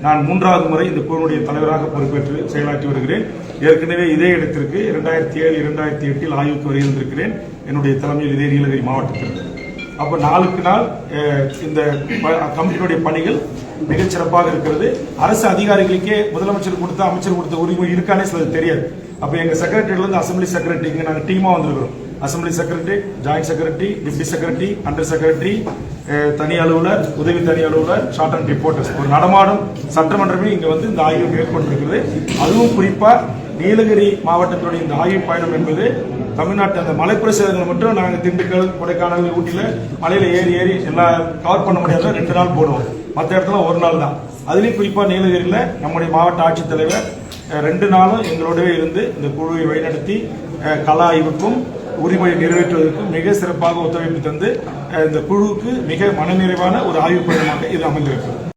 நான் 3வது முறை இந்த குழுவுடைய தலைவராக பொறுப்பேற்று செயலாற்றி வருகிறேன். ஏற்கனவே இதே இடத்திற்கு 2007, 2008 ஆய்வுக்கு வருகின்றிருக்கிறேன் என்னுடைய தலைமையில் இதே நீலகிரி மாவட்டத்தில். அப்போ நாளுக்கு நாள் இந்த கமிட்டியினுடைய பணிகள் மிகச் சிறப்பாக இருக்கிறது. அரசு அதிகாரிகளுக்கே முதலமைச்சர் கொடுத்த அமைச்சர் கொடுத்த உரிமை இருக்கானே சிலது தெரியாது. அப்போ எங்கள் செக்ரட்டரியிலிருந்து அசம்பிளி செக்ரட்டரி இங்கே நாங்கள் டீமாக வந்திருக்கிறோம். Assembly secretary, joint secretary, deputy secretary, under secretary, தனி அலுவலர், உதவி தனி அலுவலர், ஷார்ட் அண்ட் ரிப்போர்ட்டர்ஸ், ஒரு நடமாடும் சட்டமன்றமே இங்கே வந்து இந்த ஆய்வு மேற்கொண்டிருக்கிறது. அதுவும் குறிப்பாக நீலகிரி மாவட்டத்துடைய இந்த ஆய்வு பயணம் என்பது தமிழ்நாட்டு அந்த மலைப்பிரதேசங்களை மட்டும் நாங்கள் திண்டுக்கல், கொடைக்கானல், ஊட்டியில் மலையில ஏறி எல்லாம் கவர் பண்ண முடியாத 2 நாள் போடுவோம். மற்ற இடத்துல 1 நாள் தான். அதுலேயும் குறிப்பாக நீலகிரியில் நம்முடைய மாவட்ட ஆட்சித்தலைவர் 2 நாளும் எங்களோடவே இருந்து இந்த குழுவை வழிநடத்தி கள ஆய்வுக்கும் உரிமையை நிறைவேற்றுவதற்கும் மிக சிறப்பாக ஒத்துழைப்பு தந்து இந்த குழுவுக்கு மிக மனநிறைவான ஒரு ஆய்வு பயணமாக இது அமைந்திருக்கிறது.